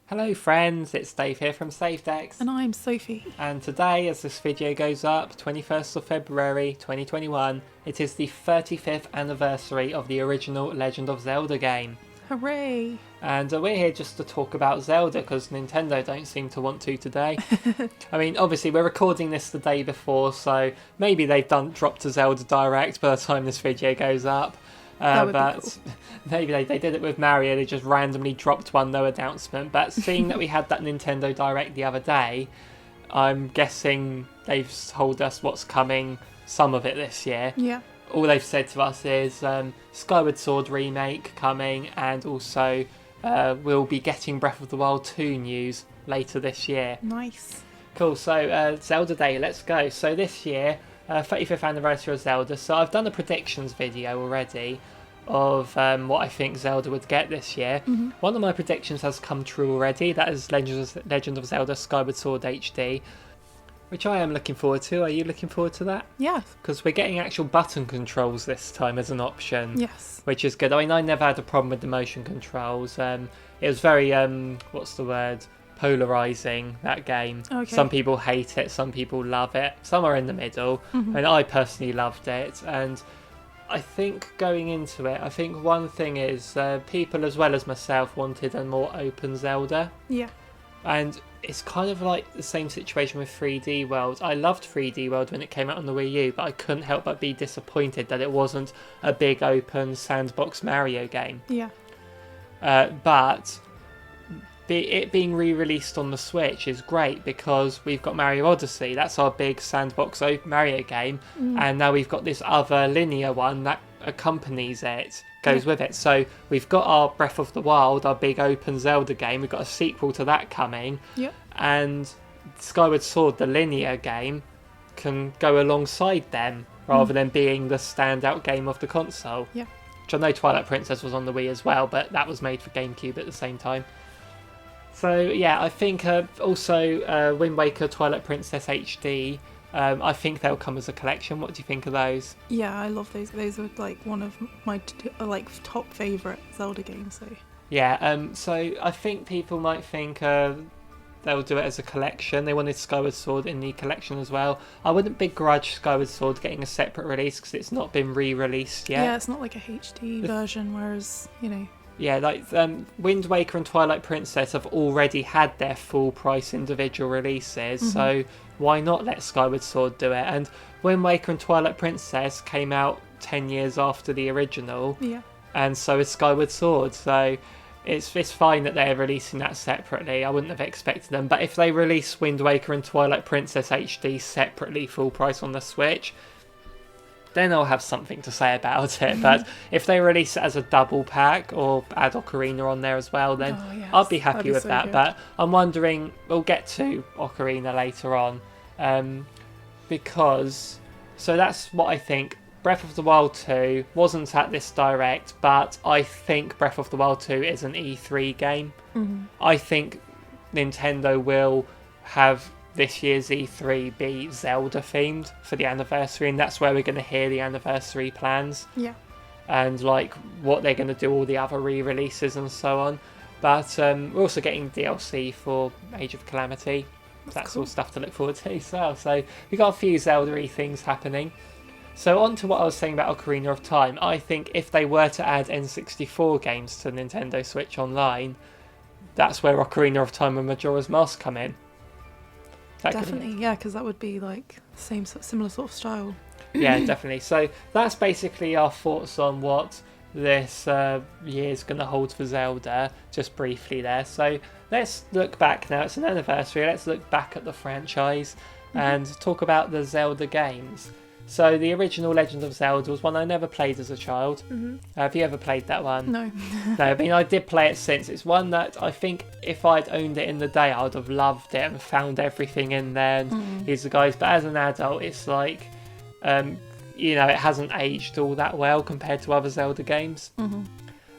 Hello friends, it's Dave here from SaveDecks. And I'm Sophie. And today, as this video goes up, 21st of February 2021, it is the 35th anniversary of the original Legend of Zelda game. Hooray! And we're here just to talk about Zelda because Nintendo don't seem to want to today. I mean, obviously we're recording this the day before, so maybe they've dropped a Zelda Direct by the time this video goes up. But cool. Maybe they did it with Mario, they just randomly dropped one, no announcement. But seeing that we had that Nintendo Direct the other day, I'm guessing they've told us what's coming, some of it this year. Yeah. All they've said to us is Skyward Sword remake coming, and also we'll be getting Breath of the Wild 2 news later this year. Nice. Cool, so Zelda Day, let's go. So this year, 35th anniversary of Zelda, so I've done a predictions video already of what I think Zelda would get this year. Mm-hmm. One of my predictions has come true already, that is Legend of Zelda Skyward Sword HD, which I am looking forward to. Are you looking forward to that? Yeah. Because we're getting actual button controls this time as an option. Yes. Which is good. I mean, I never had a problem with the motion controls. It was very, polarising, that game. Okay. Some people hate it, some people love it, some are in the middle, and I personally loved it. And I think going into it, I think one thing is people as well as myself wanted a more open Zelda. Yeah. And it's kind of like the same situation with 3D World. I loved 3D World when it came out on the Wii U, but I couldn't help but be disappointed that it wasn't a big open sandbox Mario game. Yeah. But it being re-released on the Switch is great because we've got Mario Odyssey. That's our big sandbox Mario game, and now we've got this other linear one that accompanies it, goes with it. So we've got our Breath of the Wild, our big open Zelda game. We've got a sequel to that coming, and Skyward Sword, the linear game, can go alongside them rather than being the standout game of the console. Yeah. Which I know Twilight Princess was on the Wii as well, but that was made for GameCube at the same time. So yeah, I think also Wind Waker, Twilight Princess HD, I think they'll come as a collection. What do you think of those? Yeah, I love those. Those are like one of my top favourite Zelda games. So yeah, so I think people might think they'll do it as a collection. They wanted Skyward Sword in the collection as well. I wouldn't begrudge Skyward Sword getting a separate release because it's not been re-released yet. Yeah, it's not like a HD version, whereas, you know... Yeah, like Wind Waker and Twilight Princess have already had their full price individual releases, so why not let Skyward Sword do it? And Wind Waker and Twilight Princess came out 10 years after the original, and so is Skyward Sword, so it's fine that they're releasing that separately. I wouldn't have expected them, but if they release Wind Waker and Twilight Princess HD separately full price on the Switch, then I'll have something to say about it. But if they release it as a double pack or add Ocarina on there as well, then I'll be happy with that. Good. But I'm wondering, we'll get to Ocarina later on, because so that's what I think. Breath of the Wild 2 wasn't at this Direct, but I think Breath of the Wild 2 is an E3 game. I think Nintendo will have this year's E3 be Zelda themed for the anniversary, and that's where we're going to hear the anniversary plans. Yeah. And like what they're going to do, all the other re-releases and so on. But we're also getting DLC for Age of Calamity. That's cool. All stuff to look forward to as well. So we've got a few Zelda-y things happening. So on to what I was saying about Ocarina of Time. I think if they were to add N64 games to Nintendo Switch Online, that's where Ocarina of Time and Majora's Mask come in. Definitely, yeah, because that would be like similar sort of style. Yeah, definitely. So that's basically our thoughts on what this year's going to hold for Zelda, just briefly there. So let's look back now. It's an anniversary. Let's look back at the franchise and talk about the Zelda games. So the original Legend of Zelda was one I never played as a child. Have you ever played that one? No. No, I mean, I did play it since. It's one that I think if I'd owned it in the day, I would have loved it and found everything in there and these are guys. But as an adult, it's like, it hasn't aged all that well compared to other Zelda games.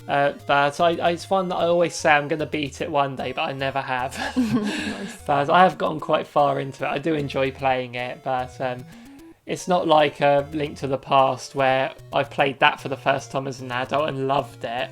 But it's one that I always say I'm going to beat it one day, but I never have. Nice. But I have gotten quite far into it. I do enjoy playing it, but... it's not like a Link to the Past where I've played that for the first time as an adult and loved it.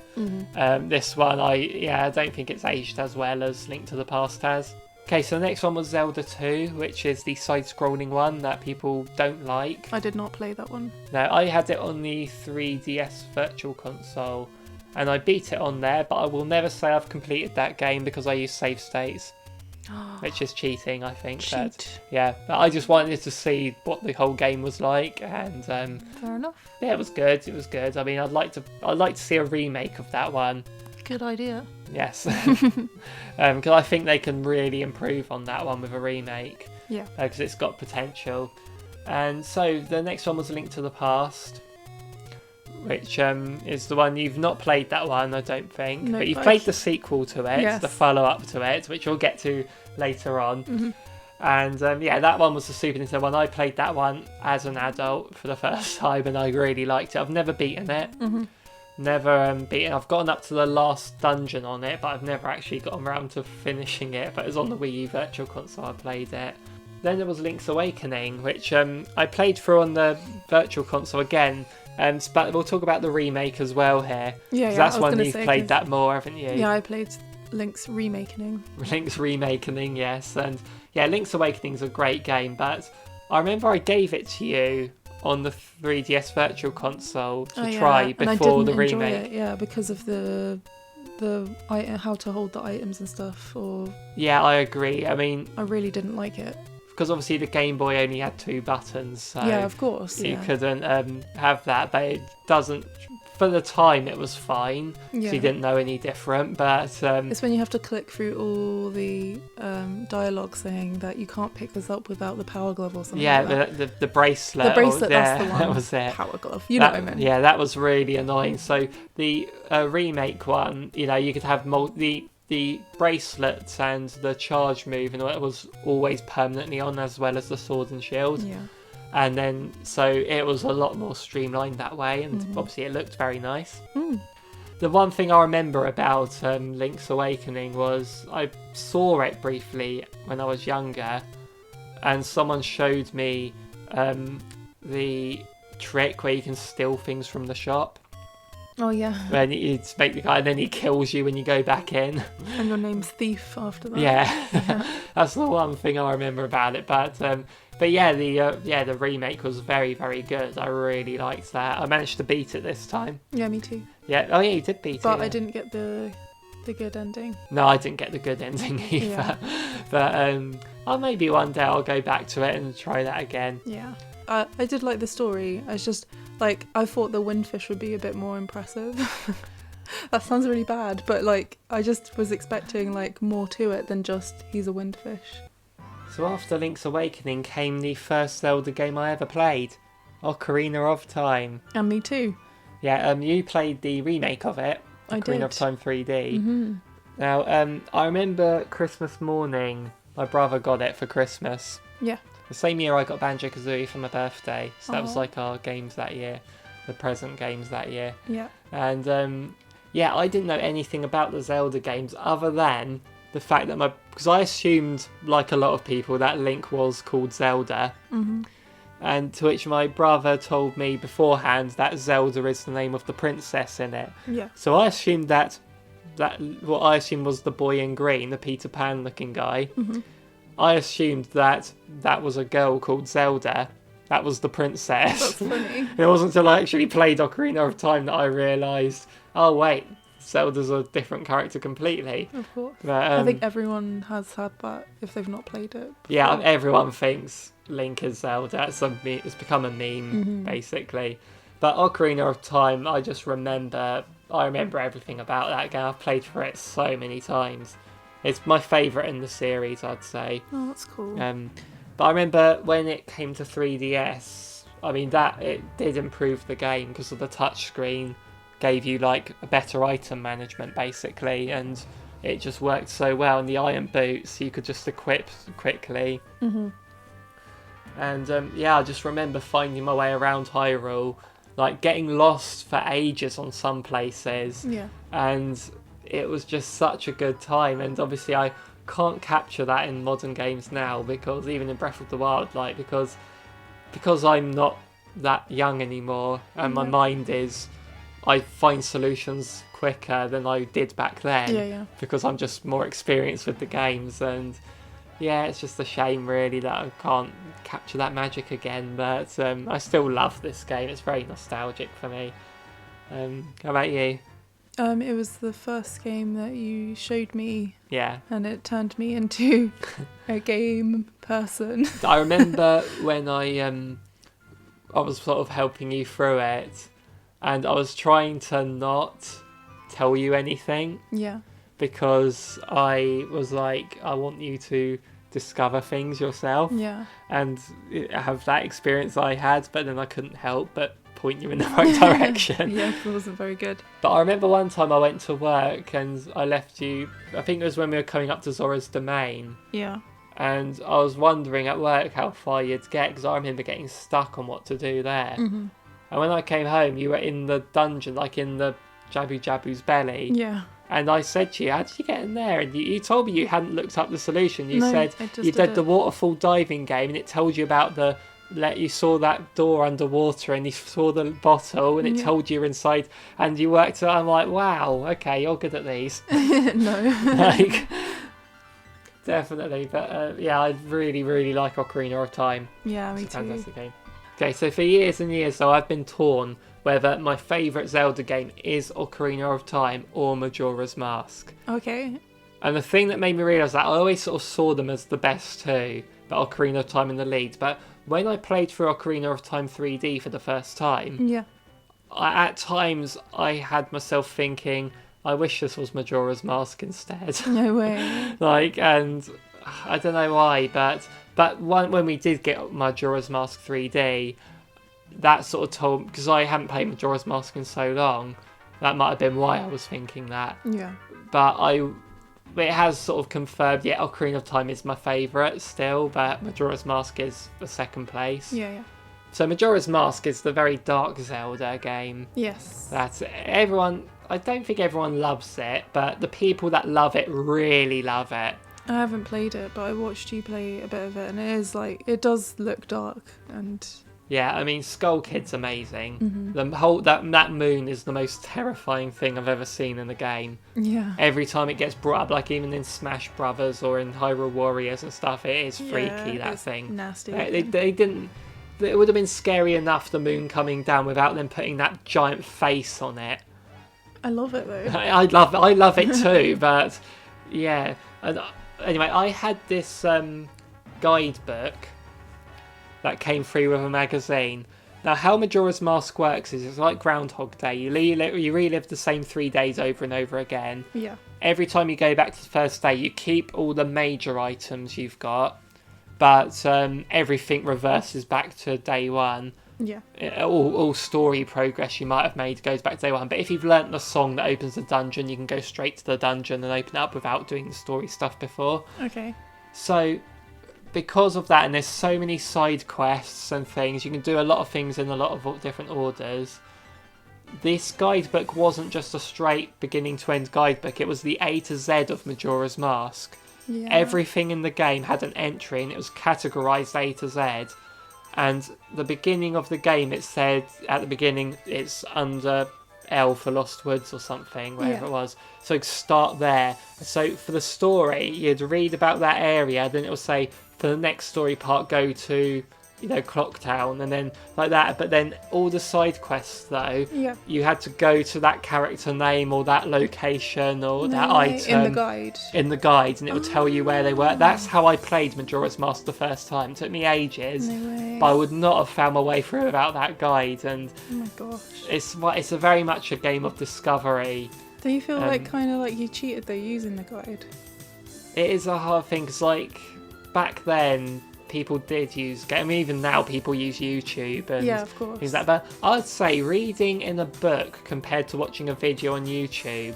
This one, I don't think it's aged as well as Link to the Past has. Okay, so the next one was Zelda 2, which is the side-scrolling one that people don't like. I did not play that one. No, I had it on the 3DS Virtual Console, and I beat it on there, but I will never say I've completed that game because I use save states, which is cheating, I think. Cheat. But I just wanted to see what the whole game was like, and Fair enough. yeah, it was good. It was good. I mean, I'd like to see a remake of that one. Good idea. Yes, because I think they can really improve on that one with a remake. Yeah. Because it's got potential. And so the next one was A Link to the Past, which is the one you've not played. That one, I don't think, No, but you've but played the sequel to it, Yes. the follow-up to it, which we'll get to later on. And that one was the Super Nintendo one. I played that one as an adult for the first time, and I really liked it. I've never beaten it. Never beaten. I've gotten up to the last dungeon on it, but I've never actually gotten around to finishing it. But it was on the Wii U Virtual Console I played it. Then there was Link's Awakening, which I played through on the Virtual Console again. But we'll talk about the remake as well here. Yeah, That's I was one gonna you've say, played 'cause- that more, haven't you? Yeah, I played Link's Remakening. Link's Remakening, yes. And yeah, Link's Awakening is a great game, but I remember I gave it to you on the 3DS Virtual Console to try and I before didn't the enjoy remake. it, yeah, because of the how to hold the items and stuff. Or Yeah, I agree. I mean, I really didn't like it. because obviously the Game Boy only had 2 buttons, so Yeah, of course. you Yeah. couldn't have that. But it doesn't. For the time, it was fine. Yeah. So you didn't know any different. But It's when you have to click through all the dialogue saying that you can't pick this up without the power glove or something. yeah, like that. the bracelet. The bracelet, yeah, that's the one. that was it. Power glove. You know what I mean? Yeah, that was really annoying. So the remake one, you could have the bracelets and the charge move, and it was always permanently on, as well as the sword and shield. Yeah. And then, so it was a lot more streamlined that way, and obviously it looked very nice. The one thing I remember about Link's Awakening was I saw it briefly when I was younger, and someone showed me the trick where you can steal things from the shop. Oh yeah. When you make the guy, and then he kills you when you go back in. And your name's Thief after that. Yeah, that's the one thing I remember about it. But yeah, the remake was very, very good. I really liked that. I managed to beat it this time. Yeah, me too. Yeah. Oh yeah, you did beat it. But Yeah. I didn't get the good ending. No, I didn't get the good ending either. Yeah. But maybe one day I'll go back to it and try that again. Yeah. I did like the story. I just I thought the windfish would be a bit more impressive. That sounds really bad, but I just was expecting more to it than just he's a windfish. So after Link's Awakening came the first Zelda game I ever played, Ocarina of Time. And me too. Yeah, you played the remake of it, I Ocarina did. of Time 3D. Mm-hmm. Now, I remember Christmas morning, my brother got it for Christmas. Yeah. The same year I got Banjo-Kazooie for my birthday, so that was Aw. our games that year, the present games that year. Yeah. And I didn't know anything about the Zelda games other than the fact that because I assumed, like a lot of people, that Link was called Zelda. Mm-hmm. And to which my brother told me beforehand that Zelda is the name of the princess in it. Yeah. So I assumed that what I assumed was the boy in green, the Peter Pan looking guy. Mm-hmm. I assumed that was a girl called Zelda. That was the princess. That's funny. It wasn't until I actually played Ocarina of Time that I realised, oh wait, Zelda's a different character completely. Of course. But, I think everyone has had that if they've not played it. yeah, before. everyone thinks Link is Zelda. It's become a meme, basically. But Ocarina of Time, I remember everything about that game. I've played for it so many times. It's my favourite in the series, I'd say. Oh, that's cool. But I remember when it came to 3DS, I mean, it did improve the game because of the touchscreen, gave you a better item management basically, and it just worked so well. And the iron boots you could just equip quickly. Mm-hmm. And I just remember finding my way around Hyrule, getting lost for ages on some places. Yeah. And it was just such a good time. And obviously I can't capture that in modern games now, because even in Breath of the Wild, because because I'm not that young anymore, and my mind is, I find solutions quicker than I did back then. Yeah. Because I'm just more experienced with the games, and yeah, it's just a shame really that I can't capture that magic again. But I still love this game. It's very nostalgic for me. How about you? It was the first game that you showed me, Yeah. and it turned me into a game person. I remember when I was sort of helping you through it, and I was trying to not tell you anything. Yeah. Because I was like, I want you to discover things yourself. Yeah. And have that experience I had, but then I couldn't help but point you in the right direction. Yeah, it wasn't very good. But I remember one time I went to work and I left you, I think it was when we were coming up to Zora's Domain. Yeah. And I was wondering at work how far you'd get, because I remember getting stuck on what to do there. Mm-hmm. And when I came home, you were in the dungeon, like in the Jabu Jabu's belly. Yeah. And I said to you, how did you get in there? And you told me you hadn't looked up the solution. You No, said I just you did did the waterfall diving game, and it told you about you saw that door underwater, and you saw the bottle, and it told you were inside, and you worked it. I'm like, wow, okay, you're good at these. No. Like, definitely. But yeah, I really, really like Ocarina of Time. Yeah, me It's a too. fantastic game. Okay, so for years and years, though, I've been torn whether my favourite Zelda game is Ocarina of Time or Majora's Mask. Okay. And the thing that made me realise that, I always sort of saw them as the best two, but Ocarina of Time in the lead. But when I played through Ocarina of Time 3D for the first time, Yeah. at times I had myself thinking, I wish this was Majora's Mask instead. No way. Like, and I don't know why, but when we did get Majora's Mask 3D, that sort of told, because I hadn't played Majora's Mask in so long, that might have been why I was thinking that. Yeah. But it has sort of confirmed, yeah, Ocarina of Time is my favourite still, but Majora's Mask is the second place. Yeah. So Majora's Mask is the very dark Zelda game. Yes. That everyone, I don't think everyone loves it, but the people that love it really love it. I haven't played it, but I watched you play a bit of it, and it is like, it does look dark, and Yeah, I mean, Skull Kid's amazing. Mm-hmm. The whole that moon is the most terrifying thing I've ever seen in a game. yeah. Every time it gets brought up, like even in Smash Brothers or in Hyrule Warriors and stuff, it is freaky, that it's thing. nasty. They didn't. It would have been scary enough, the moon coming down, without them putting that giant face on it. I love it though. I love it too, but yeah. And anyway, I had this guidebook that came free with a magazine. Now, how Majora's Mask works is it's like Groundhog Day. You relive the same 3 days over and over again. Yeah. Every time you go back to the first day, you keep all the major items you've got, but everything reverses back to day one. Yeah. All story progress you might have made goes back to day one. But if you've learnt the song that opens the dungeon, you can go straight to the dungeon and open it up without doing the story stuff before. Okay. So, because of that, and there's so many side quests and things, you can do a lot of things in a lot of different orders. This guidebook wasn't just a straight beginning to end guidebook, it was the A to Z of Majora's Mask. Yeah. Everything in the game had an entry and it was categorised A to Z. And the beginning of the game, it said at the beginning it's under L for Lost Woods or something, wherever it was. So start there. So for the story, you'd read about that area, then it will say for the next story part go to, Clock Town, and then like that. But then all the side quests though, you had to go to that character name or that location or that item in the guide, and it would tell you where they were. That's how I played Majora's Mask the first time. It took me ages, but I would not have found my way through without that guide. And oh my gosh, it's a very much a game of discovery. Do you feel like kind of like you cheated though using the guide? It is a hard thing because like back then people did use, I mean even now people use YouTube and of course. things like that. But I'd say reading in a book compared to watching a video on YouTube,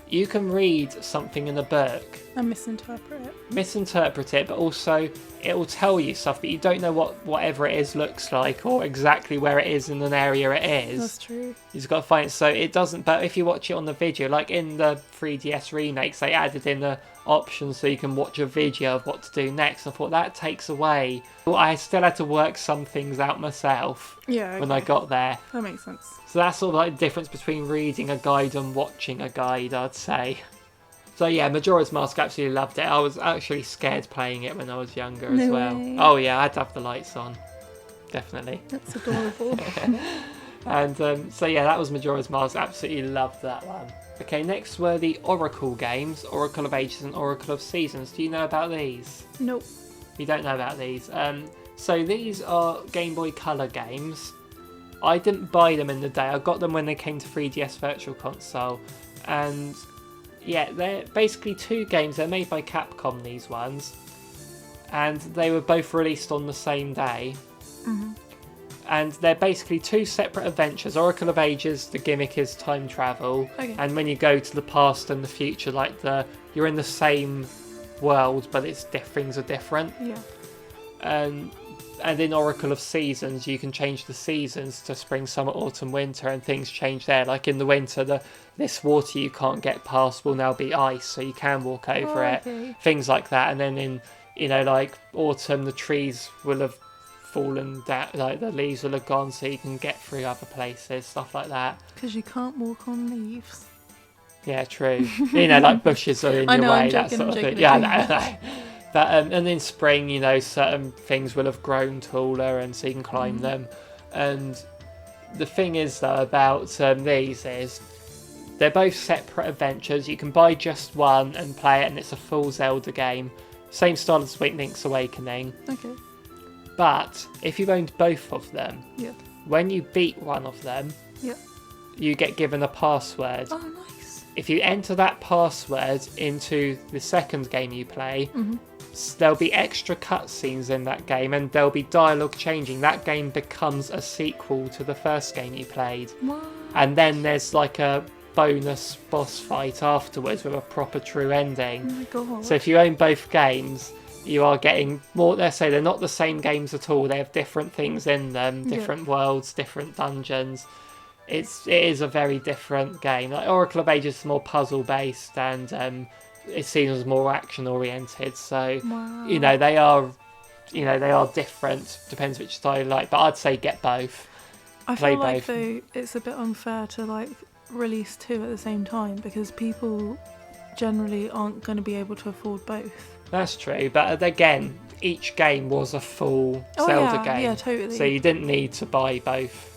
you can read something in a book And misinterpret it, but also it will tell you stuff, but you don't know what whatever it is looks like or exactly where it is in an area it is. That's true. You've got to find it. So it doesn't, but if you watch it on the video, like in the 3DS remakes, they added in the option so you can watch a video of what to do next. I thought that takes away. Well, I still had to work some things out myself when I got there. That makes sense. So that's sort of like the difference between reading a guide and watching a guide, I'd say. So yeah, Majora's Mask, absolutely loved it. I was actually scared playing it when I was younger as well. Way. Oh yeah, I had to have the lights on. Definitely. That's adorable. And so yeah, that was Majora's Mask. Absolutely loved that one. Okay, next were the Oracle games, Oracle of Ages and Oracle of Seasons. Do you know about these? Nope. You don't know about these. So these are Game Boy Color games. I didn't buy them in the day. I got them when they came to 3DS Virtual Console. And yeah, they're basically two games. They're made by Capcom, these ones. And they were both released on the same day. Mm-hmm. And they're basically two separate adventures. Oracle of Ages, the gimmick is time travel. Okay. And when you go to the past and the future, like you're in the same world, but things are different. Yeah. And in Oracle of Seasons, you can change the seasons to spring, summer, autumn, winter, and things change there. Like in the winter, this water you can't get past will now be ice, so you can walk over it. Things like that. And then in, like autumn, the trees will have fallen down, like the leaves will have gone, so you can get through other places, stuff like that. Because you can't walk on leaves. Yeah, true. Like bushes are in your way, that sort of thing. Yeah, no. But and in spring, certain things will have grown taller, and so you can climb them. And the thing is, though, about these is they're both separate adventures. You can buy just one and play it, and it's a full Zelda game. Same style as Link's Awakening. Okay. But if you've owned both of them, when you beat one of them, you get given a password. Oh, nice. If you enter that password into the second game you play, there'll be extra cutscenes in that game, and there'll be dialogue changing. That game becomes a sequel to the first game you played. What? And then there's like a bonus boss fight afterwards with a proper true ending. Oh my god. So if you own both games, you are getting more. Let's say they're not the same games at all. They have different things in them, different worlds, different dungeons. It is a very different game. Like Oracle of Ages is more puzzle based, and it's seen as more action oriented. So they are different. Depends which style you like. But I'd say get both. I feel like though it's a bit unfair to release two at the same time, because people generally aren't going to be able to afford both. That's true, but again, each game was a full Zelda game. Yeah, totally. So you didn't need to buy both.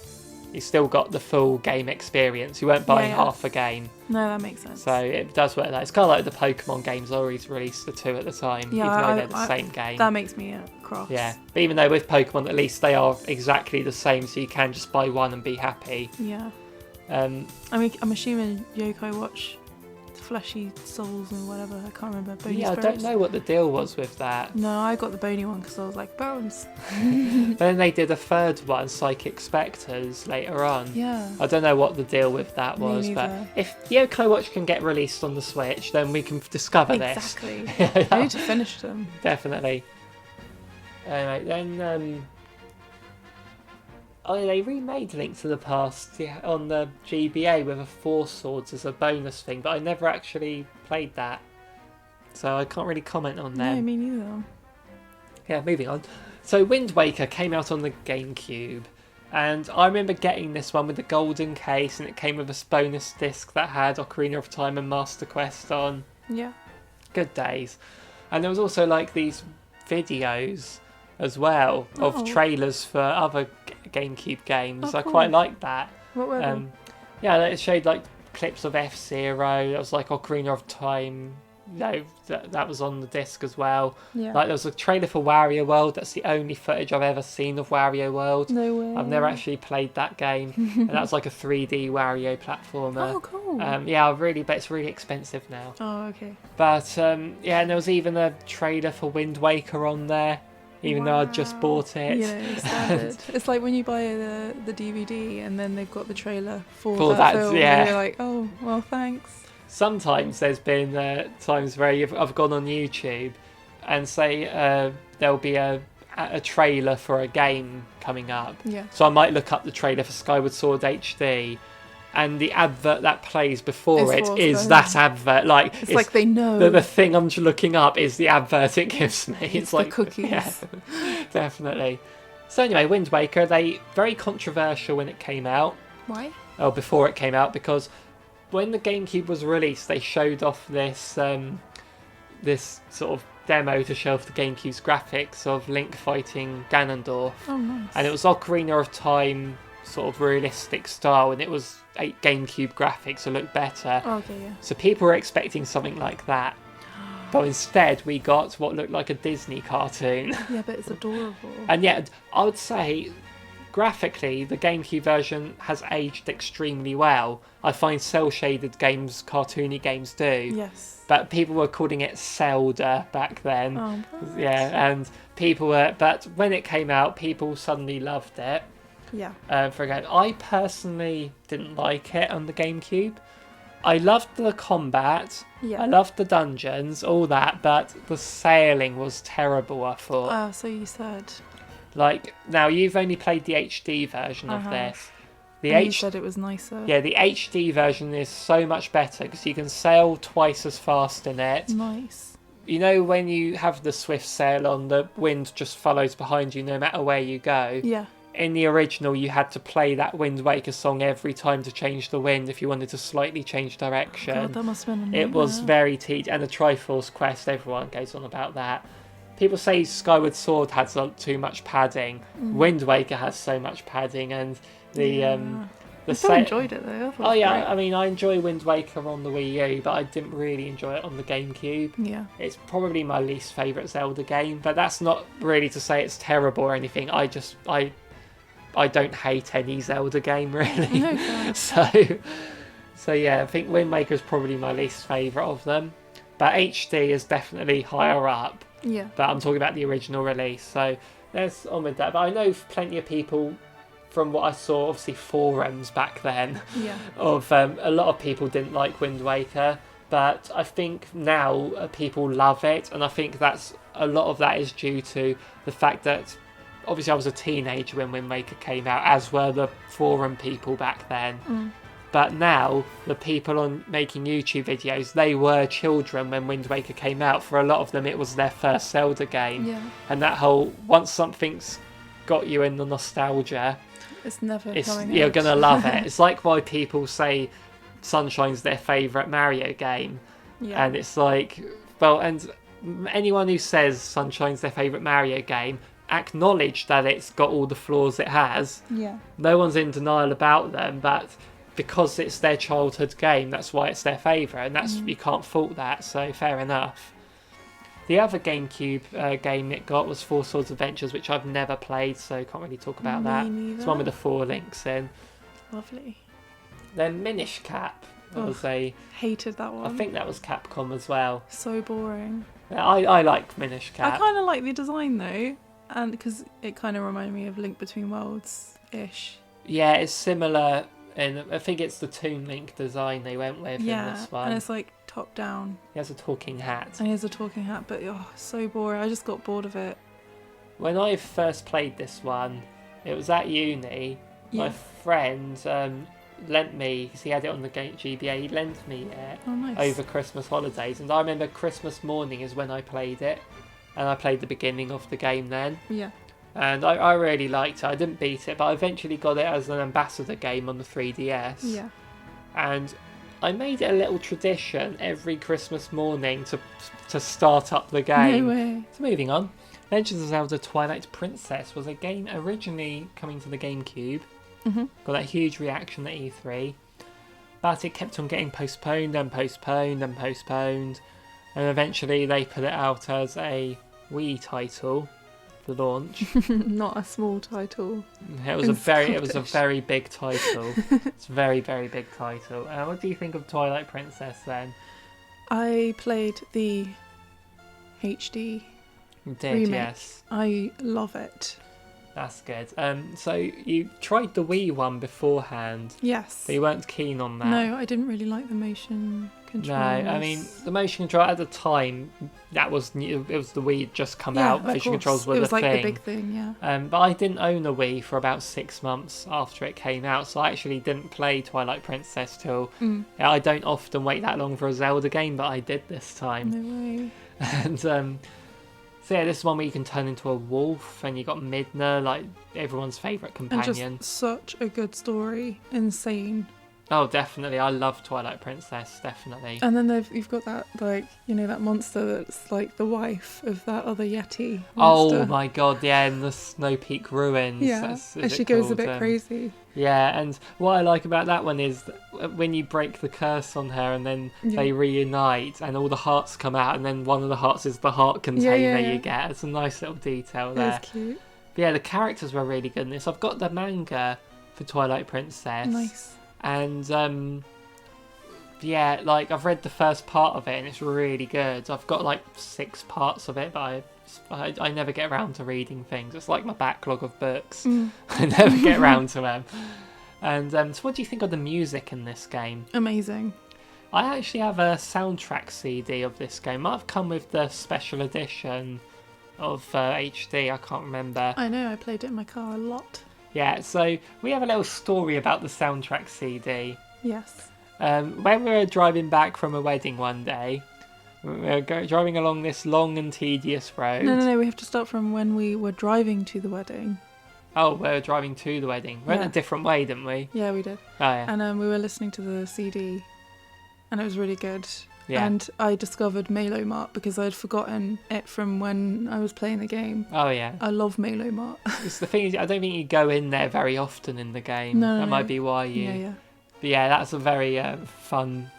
You still got the full game experience. You weren't buying half a game. No, that makes sense. So it does work like that. It's kind of like the Pokemon games always released the two at the time, even though they're the same game. That makes me cross. Yeah, but even though with Pokemon, at least they are exactly the same, so you can just buy one and be happy. Yeah. I'm assuming Yokai watch Fleshy Souls and whatever. I can't remember. Bony Spirits. I don't know what the deal was with that. No, I got the bony one because I was like, bones. Then they did a third one, Psychic Spectres, later on. Yeah. I don't know what the deal with that was, but if Yokai Watch can get released on the Switch, then we can discover this. Exactly. I need to finish them. Definitely. Anyway, then they remade Link to the Past on the GBA with a Four Swords as a bonus thing, but I never actually played that, so I can't really comment on them. No, me neither. Yeah, moving on. So Wind Waker came out on the GameCube, and I remember getting this one with the golden case, and it came with a bonus disc that had Ocarina of Time and Master Quest on. Yeah. Good days. And there was also these videos as well of trailers for other GameCube games. Oh, I cool. quite liked that. What were they? Yeah, it showed clips of F-Zero. There was Ocarina of Time. No, that was on the disc as well. Yeah. There was a trailer for Wario World. That's the only footage I've ever seen of Wario World. No way. I've never actually played that game. And that was a 3D Wario platformer. Oh, cool. But it's really expensive now. Oh, okay. But and there was even a trailer for Wind Waker on there. Even though I just bought it. Yeah, standard. It's like when you buy the DVD and then they've got the trailer for that film. Yeah. And you're like, oh, well, thanks. sometimes there's been times where I've gone on YouTube and say there'll be a trailer for a game coming up. Yeah. So I might look up the trailer for Skyward Sword HD, and the advert that plays before it is that advert. Like it's like they know. The thing I'm looking up is the advert it gives me. It's like the cookies. Yeah, definitely. So anyway, Wind Waker, they very controversial when it came out. Why? Oh, before it came out, because when the GameCube was released, they showed off this this sort of demo to show off the GameCube's graphics of Link fighting Ganondorf. Oh, nice. And it was Ocarina of Time sort of realistic style, and it was GameCube graphics, so it looked better. Oh, okay, yeah. So people were expecting something like that. But instead, we got what looked like a Disney cartoon. Yeah, but it's adorable. And yet, I would say, graphically, the GameCube version has aged extremely well. I find cel-shaded games, cartoony games do. Yes. But people were calling it Zelda back then. Oh, what? Yeah, and people were... But when it came out, people suddenly loved it. Yeah. For a game. I personally didn't like it on the GameCube. I loved the combat. Yeah. I loved the dungeons, all that, but the sailing was terrible, I thought. So you said. Like, now you've only played the HD version of this. You said it was nicer. Yeah, the HD version is so much better because you can sail twice as fast in it. Nice. You know, when you have the swift sail on, the wind just follows behind you no matter where you go. Yeah. In the original, you had to play that Wind Waker song every time to change the wind if you wanted to slightly change direction. God, that must have been a nightmare. It was very tedious. And the Triforce quest, everyone goes on about that. People say Skyward Sword has too much padding. Wind Waker has so much padding, and I still enjoyed it though. Oh yeah, great. I mean, I enjoy Wind Waker on the Wii U, but I didn't really enjoy it on the GameCube. Yeah. It's probably my least favourite Zelda game, but that's not really to say it's terrible or anything. I don't hate any Zelda game, really. No, So yeah, I think Wind Waker is probably my least favourite of them. But HD is definitely higher up. Yeah. But I'm talking about the original release. So there's on with that. But I know plenty of people, from what I saw, obviously forums back then, of a lot of people didn't like Wind Waker. But I think now people love it. And I think a lot of that is due to the fact that obviously I was a teenager when Wind Waker came out, as were the forum people back then. But now, the people on making YouTube videos, they were children when Wind Waker came out. For a lot of them, it was their first Zelda game. Yeah. And that whole, once something's got you in the nostalgia, it's never coming you're out. going to love it. It's like why people say Sunshine's their favourite Mario game. Yeah. And it's like, well, and anyone who says Sunshine's their favourite Mario game, acknowledge that it's got all the flaws it has. Yeah. No one's in denial about them, but because it's their childhood game, that's why it's their favourite, and that's you can't fault that, so fair enough. The other GameCube game it got was Four Swords Adventures, which I've never played, so can't really talk about that. Neither. It's one with the 4 links in. Lovely. Then Minish Cap was hated that one. I think that was Capcom as well. So boring. I like Minish Cap. I kind of like the design though, and because it kind of reminded me of Link Between Worlds-ish. Yeah, it's similar. And I think it's the Toon Link design they went with in this one. And it's like top down. He has a talking hat. And he has a talking hat, but so boring. I just got bored of it. When I first played this one, it was at uni. Yeah. My friend lent me, because he had it on the GBA, he lent me it over Christmas holidays. And I remember Christmas morning is when I played it. And I played the beginning of the game then. Yeah. And I really liked it. I didn't beat it, but I eventually got it as an ambassador game on the 3DS. Yeah. And I made it a little tradition every Christmas morning to start up the game. No way. So moving on. Legend of Zelda Twilight Princess was a game originally coming to the GameCube. Got that huge reaction at E3. But it kept on getting postponed and postponed and postponed. And eventually they put it out as a Wii title. The launch. Not a small title. It was a very big title. It's a very, very big title. What do you think of Twilight Princess then? I played the HD You did, remake. yes. I love it. That's good. So you tried the Wii one beforehand. Yes. But you weren't keen on that. No, I didn't really like the motion controls. No, I mean the motion control at the time that was new. It was the Wii had just come out. Motion controls were it was the like thing. the big thing, yeah. But I didn't own a Wii for about 6 months after it came out, so I actually didn't play Twilight Princess till. I don't often wait that long for a Zelda game, but I did this time. No way. And so yeah, this is one where you can turn into a wolf, and you got Midna, like everyone's favourite companion. And just such a good story, insane. Oh, definitely. I love Twilight Princess, definitely. And then you've got that, like, you know, that monster that's like the wife of that other Yeti monster. Oh my god, yeah, in the Snow Peak ruins. Yeah, and she goes a bit crazy. Yeah, and what I like about that one is that when you break the curse on her and then they reunite and all the hearts come out, and then one of the hearts is the heart container you get. It's a nice little detail there. It's cute. But yeah, the characters were really good in this. I've got the manga for Twilight Princess. Nice. And yeah, like I've read the first part of it and it's really good. I've got like 6 parts of it, but I never get around to reading things. It's like my backlog of books. I never get around to them. And so what do you think of the music in this game? Amazing. I actually have a soundtrack CD of this game. Might have come with the special edition of HD. I can't remember. I know, I played it in my car a lot. Yeah, so we have a little story about the soundtrack CD. Yes. When we were driving back from a wedding one day, we were driving along this long and tedious road. No, we have to start from when we were driving to the wedding. Oh, we were driving to the wedding. We went a different way, didn't we? Yeah, we did. Oh, yeah. And we were listening to the CD, and it was really good. Yeah. And I discovered Melo Mart because I'd forgotten it from when I was playing the game. Oh, yeah. I love Melo Mart. It's the thing is, I don't think you go in there very often in the game. No, might be why you... Yeah. But yeah, that's a very fun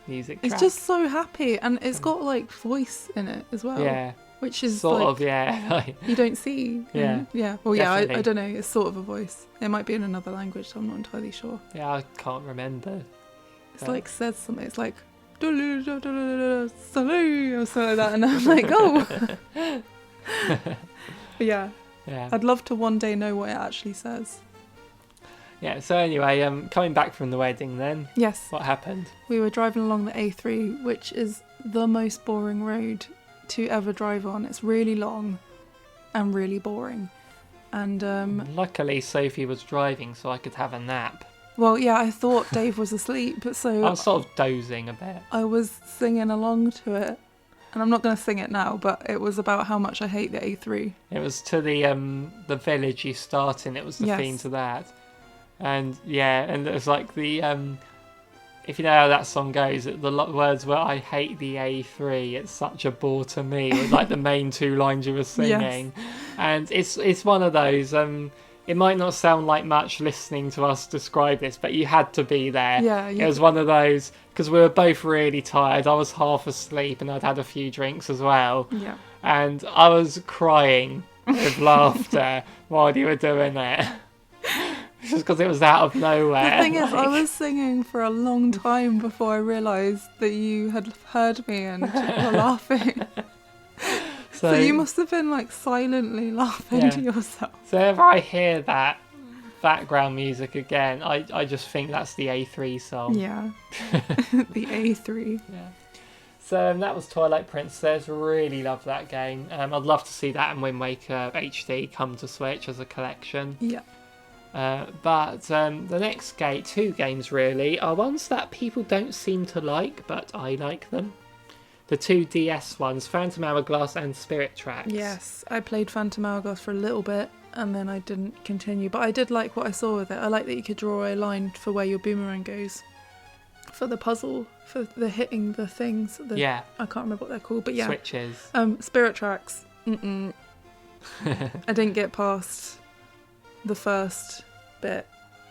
music track. It's just so happy, and it's got like voice in it as well. Yeah. Which is sort like, of, yeah. you don't see. Yeah. Yeah. Well, yeah, Definitely. I don't know. It's sort of a voice. It might be in another language, so I'm not entirely sure. Yeah, I can't remember. It's like says something. It's like or something like that, and I'm like, oh. But yeah. I'd love to one day know what it actually says. Yeah, so anyway, coming back from the wedding then. Yes. What happened? We were driving along the A3, which is the most boring road to ever drive on. It's really long and really boring. And luckily Sophie was driving so I could have a nap. Well, yeah, I thought Dave was asleep, so I was sort of dozing a bit. I was singing along to it. And I'm not going to sing it now, but it was about how much I hate the A3. It was to the village you start in. It was the theme to that. And yeah, and it was like the if you know how that song goes, the words were "I hate the A3. It's such a bore to me." It was like the main 2 lines you were singing, and it's one of those. It might not sound like much listening to us describe this, but you had to be there. Yeah, it was one of those because we were both really tired. I was half asleep and I'd had a few drinks as well. Yeah, and I was crying with laughter while you were doing it. Just because it was out of nowhere. The thing is, I was singing for a long time before I realised that you had heard me and were laughing. So you must have been like silently laughing to yourself. So if I hear that background music again, I just think that's the A3 song. Yeah, the A3. Yeah. So that was Twilight Princess. Really love that game. I'd love to see that and Wind Waker HD come to Switch as a collection. Yeah. But the next 2 games really are ones that people don't seem to like, but I like them. The 2 DS ones, Phantom Hourglass and Spirit Tracks. Yes, I played Phantom Hourglass for a little bit and then I didn't continue, but I did like what I saw with it. I like that you could draw a line for where your boomerang goes for the puzzle, for the hitting the things. I can't remember what they're called, but yeah. Switches. Spirit Tracks. I didn't get past the first bit.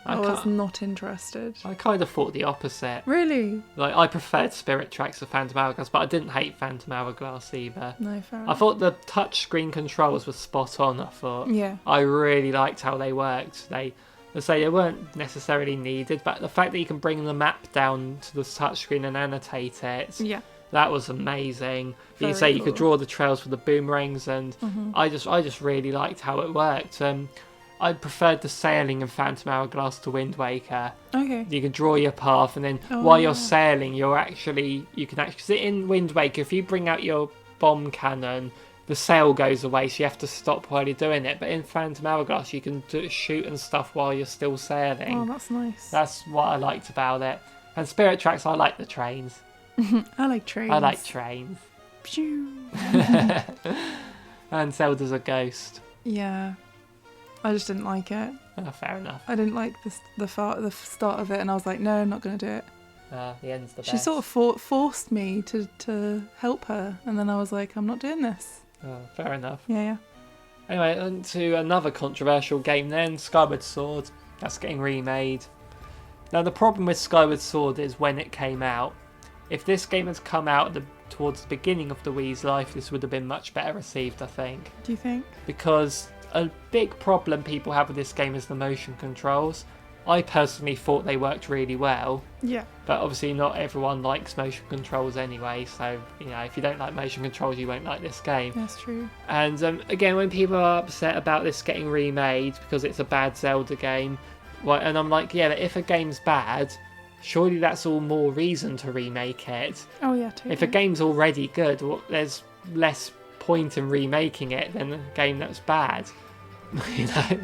I was not interested. I kind of thought the opposite. Really? Like, I preferred Spirit Tracks to Phantom Hourglass, but I didn't hate Phantom Hourglass either. No, fair enough. I thought the touchscreen controls were spot on, I thought. Yeah. I really liked how they worked. They weren't necessarily needed, but the fact that you can bring the map down to the touchscreen and annotate it, that was amazing. You could draw the trails for the boomerangs, and I just really liked how it worked. I preferred the sailing in Phantom Hourglass to Wind Waker. Okay. You can draw your path, and then Oh, while yeah. you're sailing, you can actually sit in Wind Waker. If you bring out your bomb cannon, the sail goes away, so you have to stop while you're doing it. But in Phantom Hourglass, you can shoot and stuff while you're still sailing. Oh, that's nice. That's what I liked about it. And Spirit Tracks, I like the trains. I like trains. I like trains. Pew. And Zelda's a ghost. Yeah. I just didn't like it. Oh, fair enough. I didn't like the start of it, and I was like, no, I'm not going to do it. The end's the best. She sort of forced me to help her, and then I was like, I'm not doing this. Oh, fair enough. Yeah. Anyway, on to another controversial game then, Skyward Sword. That's getting remade. Now, the problem with Skyward Sword is when it came out. If this game had come out towards the beginning of the Wii's life, this would have been much better received, I think. Do you think? Because a big problem people have with this game is the motion controls. I personally thought they worked really well. Yeah. But obviously not everyone likes motion controls anyway, so if you don't like motion controls, you won't like this game. That's true. And again, when people are upset about this getting remade because it's a bad Zelda game, and I'm like, yeah, but if a game's bad, surely that's all more reason to remake it. Oh yeah, totally. If a game's already good, there's less point in remaking it than a game that's bad.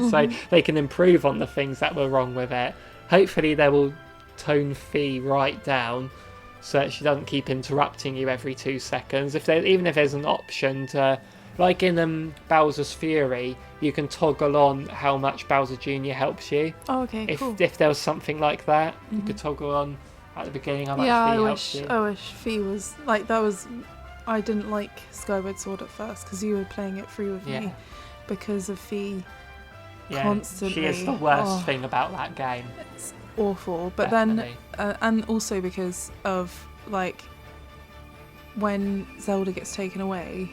So they can improve on the things that were wrong with it. Hopefully they will tone Fee right down so that she doesn't keep interrupting you every 2 seconds. Even if there's an option to, like in Bowser's Fury, you can toggle on how much Bowser Jr. helps you. Oh, okay, cool. If there was something like that, you could toggle on at the beginning how much Fee helps you. I wish Fee was like that. I didn't like Skyward Sword at first because you were playing it free with me because of Fee. Yeah, constantly. she is the worst thing about that game. It's awful. But Definitely. then, and also because of like when Zelda gets taken away,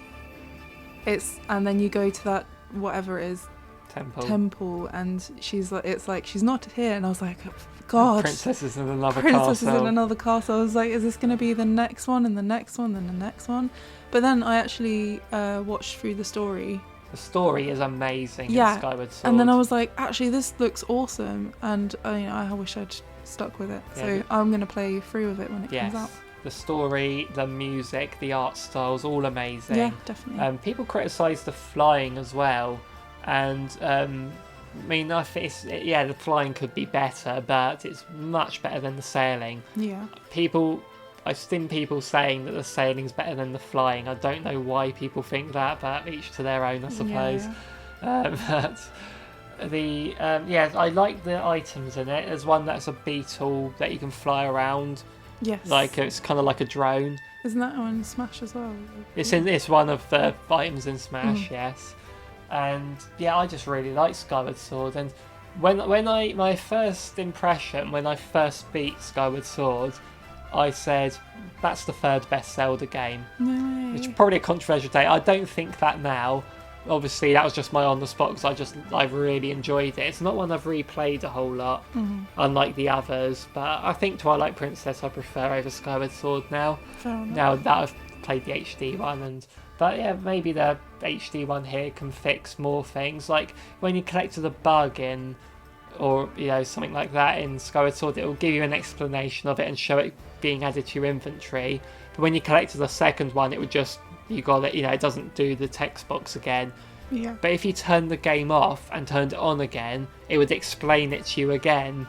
and then you go to that whatever it is temple, and she's like, it's like she's not here, and I was like, God, Princess is in another castle. I was like, is this going to be the next one and the next one and the next one? But then I actually watched through the story. The story is amazing in Skyward Sword. And then I was like, actually, this looks awesome, and I wish I'd stuck with it. Yeah, so I'm going to play through with it when it comes out. The story, the music, the art style's all amazing. Yeah, definitely. People criticise the flying as well, and I think the flying could be better, but it's much better than the sailing. Yeah. I've seen people saying that the sailing's better than the flying. I don't know why people think that, but each to their own, I suppose. Yeah. I like the items in it. There's one that's a beetle that you can fly around. Yes. Like it's kind of like a drone. Isn't that on Smash as well? It's one of the items in Smash, yes. And I just really like Skyward Sword. And my first impression when I first beat Skyward Sword, I said that's the third best Zelda game. No way. It's probably a controversial take. I don't think that now. Obviously, that was just my on the spot because I've really enjoyed it. It's not one I've replayed a whole lot, unlike the others. But I think Twilight Princess I prefer over Skyward Sword now. Fair enough. Now that I've played the HD one, but maybe the HD one here can fix more things. Like when you collected a bug in, or something like that in Skyward Sword, it will give you an explanation of it and show it being added to your inventory. But when you collected the second one, it would just, you got it, it doesn't do the text box again. Yeah. But if you turned the game off and turned it on again, it would explain it to you again.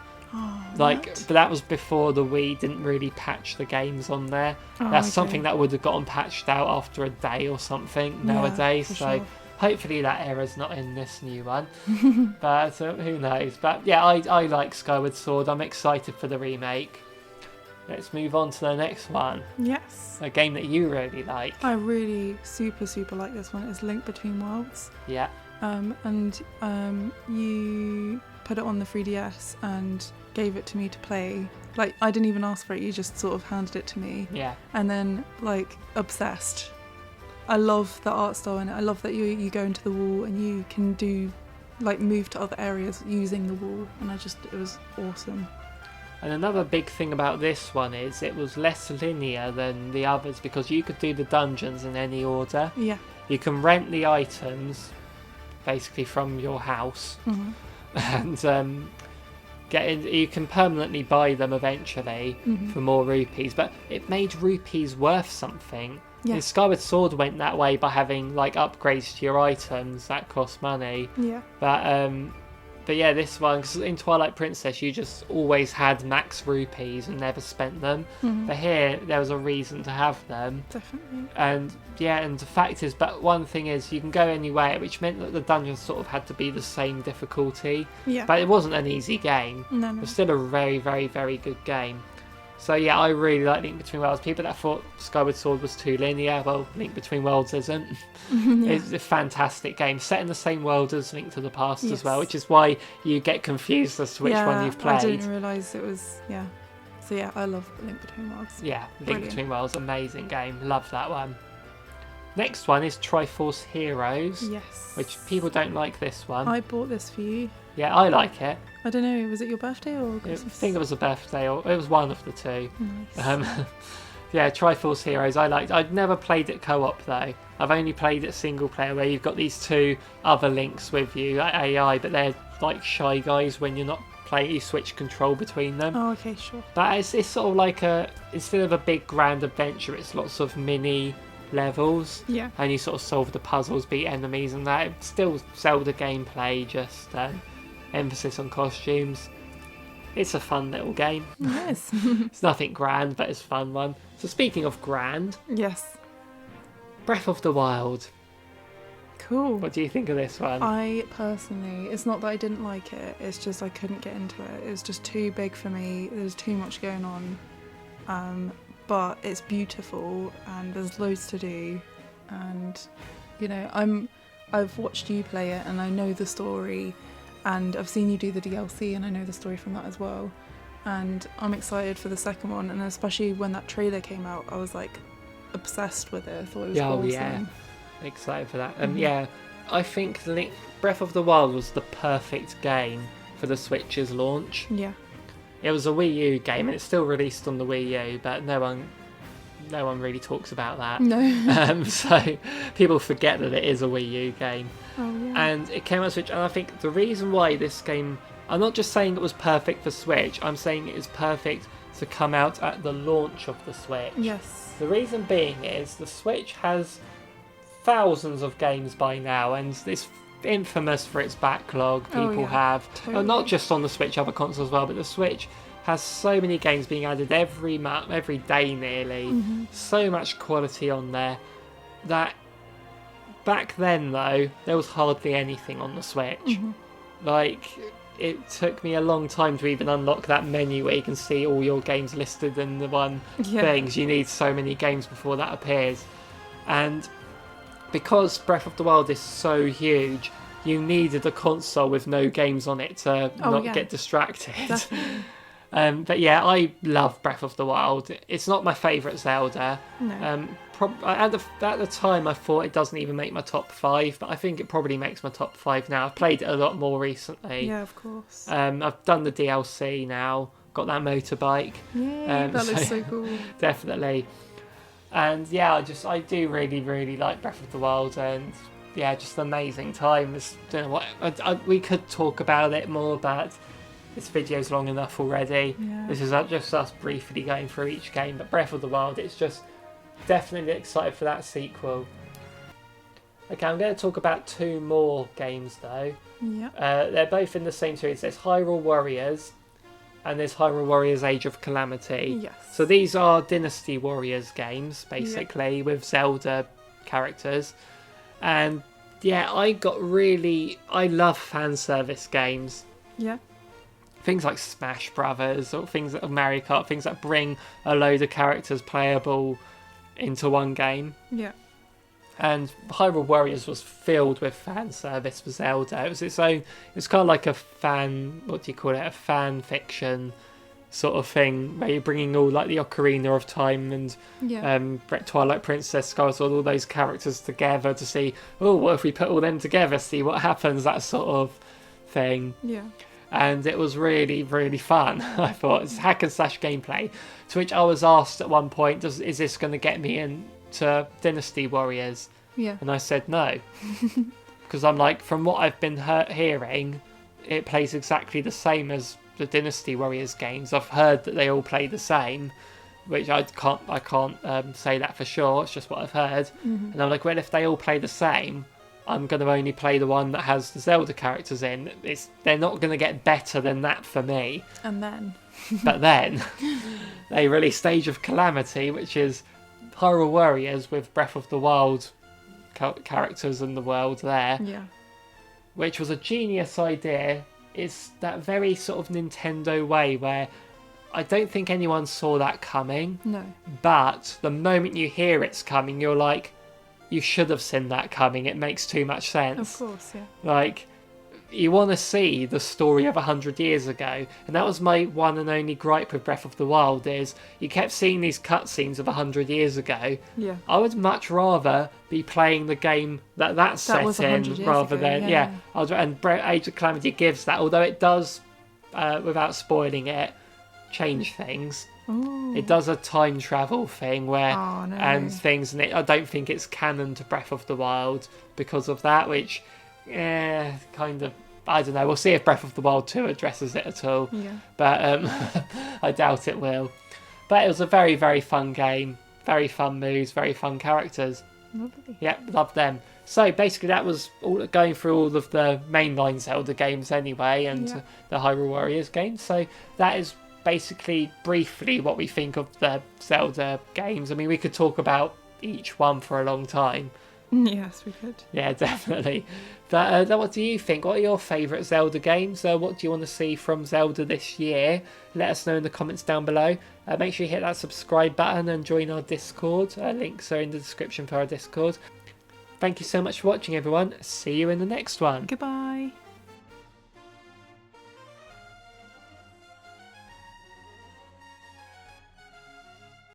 But that was before the Wii didn't really patch the games on there. That's something that would have gotten patched out after a day or something nowadays. So sure. Hopefully that error's not in this new one. But who knows. But I like Skyward Sword. I'm excited for the remake. Let's move on to the next one. Yes. A game that you really like. I really super like this one. It's Link Between Worlds. Yeah. And you put it on the 3DS and gave it to me to play. Like, I didn't even ask for it. You just sort of handed it to me. Yeah. And then, obsessed. I love the art style in it. I love that you go into the wall and you can do, move to other areas using the wall. And it was awesome. And another big thing about this one is it was less linear than the others because you could do the dungeons in any order. Yeah. You can rent the items basically from your house, Mhm. and you can permanently buy them eventually for more rupees, but it made rupees worth something. Yeah. And Skyward Sword went that way by having like upgrades to your items that cost money. Yeah. But yeah, this one, because in Twilight Princess you just always had max rupees and never spent them. But here there was a reason to have them. Definitely. And yeah, and the fact is, but one thing is, you can go anywhere, which meant that the dungeons sort of had to be the same difficulty. Yeah. But it wasn't an easy game. No. It was still a very, very, very good game. So yeah, I really like Link Between Worlds. People that thought Skyward Sword was too linear, well, Link Between Worlds isn't. Yeah. It's a fantastic game, set in the same world as Link to the Past as well, Yes. which is why you get confused as to which one you've played. I didn't realise it was, yeah. So yeah, I love Link Between Worlds. Yeah, Link Brilliant. Between Worlds, amazing game. Love that one. Next one is Triforce Heroes, Yes. which people don't like this one. I bought this for you. Yeah, I like it. I don't know, was it your birthday or I Christmas? think it was a birthday, or it was one of the two. Nice. Yeah, Triforce Heroes, I liked. I'd never played it co-op though. I've only played it single player, where you've got these two other links with you, like AI, but they're like shy guys when you're not playing. You switch control between them. Oh, okay, sure. But it's sort of like instead of a big grand adventure, it's lots of mini levels. Yeah. And you sort of solve the puzzles, beat enemies, and that. It's still Zelda gameplay, just emphasis on costumes. It's a fun little game. Yes. It's nothing grand, but it's a fun one. So speaking of grand, Yes. Breath of the Wild. Cool. What do you think of this one? I personally, it's not that I didn't like it, it's just I couldn't get into it. It was just too big for me. There's too much going on. But it's beautiful and there's loads to do. And, you know, I've watched you play it and I know the story. And I've seen you do the DLC and I know the story from that as well. And I'm excited for the second one. And especially when that trailer came out, I was like obsessed with it. I thought it was awesome. Yeah. Excited for that. Yeah, I think Breath of the Wild was the perfect game for the Switch's launch. Yeah. It was a Wii U game and it's still released on the Wii U, but no one really talks about that. No. So people forget that it is a Wii U game. Oh, yeah. And it came out on Switch, and I think the reason why this game, I'm not just saying it was perfect for Switch, I'm saying it is perfect to come out at the launch of the Switch. Yes. The reason being is the Switch has thousands of games by now, and it's infamous for its backlog. People have, totally. not just on the Switch, other consoles as well, but the Switch has so many games being added every month, every day nearly. So much quality on there that back then though there was hardly anything on the Switch. Like, it took me a long time to even unlock that menu where you can see all your games listed in the one things. You need so many games before that appears, and because Breath of the Wild is so huge, you needed a console with no games on it to not get distracted. Definitely. But yeah, I love Breath of the Wild. It's not my favourite Zelda. No. At the time I thought it doesn't even make my top 5, but I think it probably makes my top 5 now. I've played it a lot more recently. Yeah, of course. I've done the DLC now, got that motorbike. Yay, that looks so cool. Definitely. And yeah, I do really, really like Breath of the Wild, and yeah, just an amazing time. Don't know what we could talk about it more, but this video's long enough already. Yeah. This is just us briefly going through each game, but Breath of the Wild, it's just definitely excited for that sequel. Okay, I'm going to talk about 2 more games though. Yeah. They're both in the same series. There's Hyrule Warriors, and there's Hyrule Warriors Age of Calamity. Yes. So these are Dynasty Warriors games, basically, with Zelda characters. And yeah, I love fan service games. Yeah. Things like Smash Brothers, or things like Mario Kart, things that bring a load of characters playable into one game. Yeah. And Hyrule Warriors was filled with fan service for Zelda. It was its own. It's kind of like a fan. What do you call it? A fan fiction sort of thing, where you're bringing all like the Ocarina of Time and Twilight Princess, Skyward Sword, all those characters together to see. Oh, what if we put all them together? See what happens. That sort of thing. Yeah. And it was really, really fun. I thought it's hack and slash gameplay. To which I was asked at one point, is this going to get me into Dynasty Warriors? Yeah. And I said no. because I'm like, from what I've been hearing, it plays exactly the same as the Dynasty Warriors games. I've heard that they all play the same, which I can't say that for sure. It's just what I've heard. And I'm like, well, if they all play the same, I'm going to only play the one that has the Zelda characters in. They're not going to get better than that for me. And then. But then they released Age of Calamity, which is Hyrule Warriors with Breath of the Wild characters in the world there. Yeah. Which was a genius idea. It's that very sort of Nintendo way where I don't think anyone saw that coming. No. But the moment you hear it's coming, you're like, you should have seen that coming. It makes too much sense. Of course, yeah. Like, you want to see the story of 100 years ago. And that was my one and only gripe with Breath of the Wild, is you kept seeing these cutscenes of 100 years ago. Yeah. I would much rather be playing the game that's set was in 100 years rather ago, than... yeah. And Age of Calamity gives that, although it does, without spoiling it, change things. Ooh. It does a time travel thing where Oh, no. and things, and I don't think it's canon to Breath of the Wild because of that, which kind of, I don't know. We'll see if Breath of the Wild 2 addresses it at all. Yeah. But I doubt it will. But it was a very, very fun game. Very fun moves, very fun characters. Lovely. Yep, loved them. So basically that was all going through all of the mainline Zelda games anyway, and the Hyrule Warriors games. So that is basically briefly what we think of the Zelda games. I mean, we could talk about each one for a long time. Yes, we could. Yeah, definitely. But what do you think? What are your favourite Zelda games? What do you want to see from Zelda this year? Let us know in the comments down below. Make sure you hit that subscribe button and join our Discord. Links are in the description for our Discord. Thank you so much for watching, everyone. See you in the next one. Goodbye.